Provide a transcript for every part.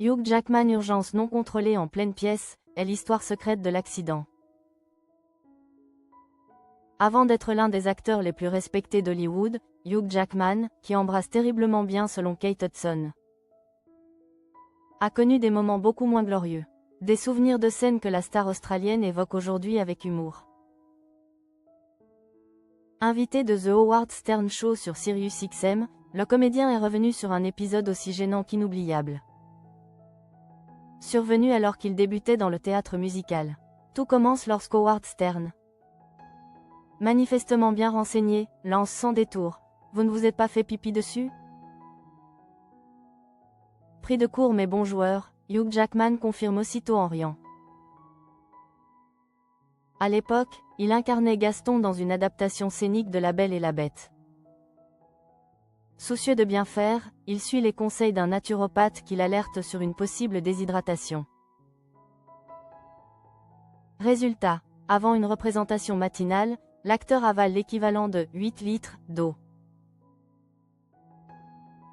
Hugh Jackman urgence non contrôlée en pleine pièce, est l'histoire secrète de l'accident. Avant d'être l'un des acteurs les plus respectés d'Hollywood, Hugh Jackman, qui embrasse terriblement bien selon Kate Hudson, a connu des moments beaucoup moins glorieux. Des souvenirs de scènes que la star australienne évoque aujourd'hui avec humour. Invité de The Howard Stern Show sur SiriusXM, le comédien est revenu sur un épisode aussi gênant qu'inoubliable. Survenu alors qu'il débutait dans le théâtre musical. Tout commence lorsqu'Howard Stern, manifestement bien renseigné, lance sans détour. Vous ne vous êtes pas fait pipi dessus? Pris de court mais bon joueur, Hugh Jackman confirme aussitôt en riant. À l'époque, il incarnait Gaston dans une adaptation scénique de La Belle et la Bête. Soucieux de bien faire, il suit les conseils d'un naturopathe qui l'alerte sur une possible déshydratation. Résultat, avant une représentation matinale, l'acteur avale l'équivalent de 8 litres d'eau.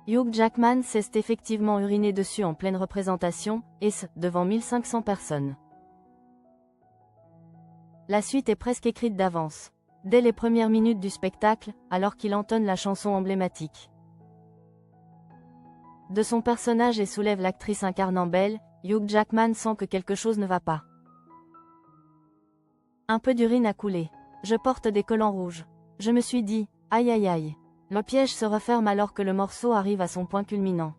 Hugh Jackman s'est effectivement uriné dessus en pleine représentation, et ce, devant 1500 personnes. La suite est presque écrite d'avance. Dès les premières minutes du spectacle, alors qu'il entonne la chanson emblématique de son personnage et soulève l'actrice incarnant Belle, Hugh Jackman sent que quelque chose ne va pas. Un peu d'urine a coulé. Je porte des collants rouges. Je me suis dit, aïe aïe aïe. Le piège se referme alors que le morceau arrive à son point culminant.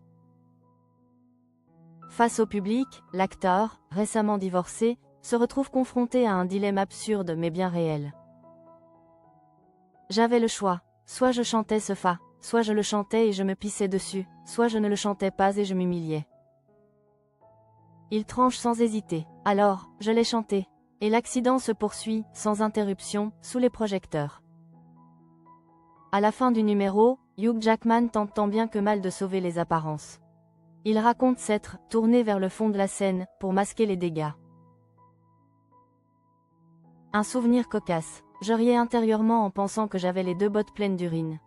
Face au public, l'acteur, récemment divorcé, se retrouve confronté à un dilemme absurde mais bien réel. J'avais le choix, soit je chantais ce fa, soit je le chantais et je me pissais dessus, soit je ne le chantais pas et je m'humiliais. Il tranche sans hésiter. Alors, je l'ai chanté. Et l'accident se poursuit, sans interruption, sous les projecteurs. À la fin du numéro, Hugh Jackman tente tant bien que mal de sauver les apparences. Il raconte s'être tourné vers le fond de la scène, pour masquer les dégâts. Un souvenir cocasse. Je riais intérieurement en pensant que j'avais les deux bottes pleines d'urine.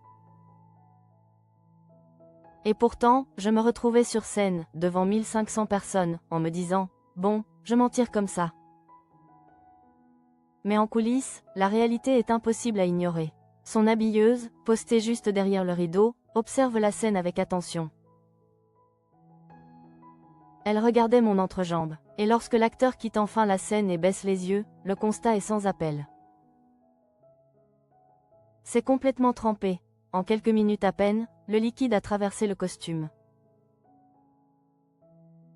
Et pourtant, je me retrouvais sur scène, devant 1500 personnes, en me disant, bon, je m'en tire comme ça. Mais en coulisses, la réalité est impossible à ignorer. Son habilleuse, postée juste derrière le rideau, observe la scène avec attention. Elle regardait mon entrejambe, et lorsque l'acteur quitte enfin la scène et baisse les yeux, le constat est sans appel. C'est complètement trempé. En quelques minutes à peine, le liquide a traversé le costume.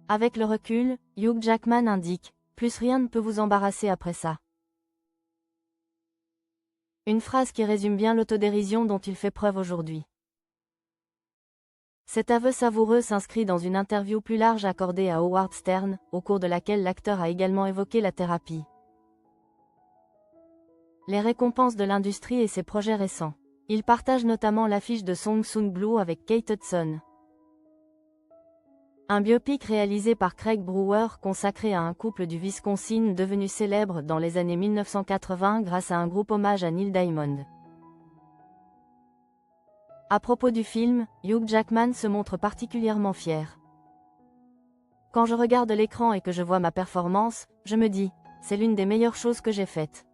Avec le recul, Hugh Jackman indique, plus rien ne peut vous embarrasser après ça. Une phrase qui résume bien l'autodérision dont il fait preuve aujourd'hui. Cet aveu savoureux s'inscrit dans une interview plus large accordée à Howard Stern, au cours de laquelle l'acteur a également évoqué la thérapie, les récompenses de l'industrie et ses projets récents. Il partage notamment l'affiche de Song Sung Blue avec Kate Hudson. Un biopic réalisé par Craig Brewer consacré à un couple du Wisconsin devenu célèbre dans les années 1980 grâce à un groupe hommage à Neil Diamond. À propos du film, Hugh Jackman se montre particulièrement fier. Quand je regarde l'écran et que je vois ma performance, je me dis, c'est l'une des meilleures choses que j'ai faites.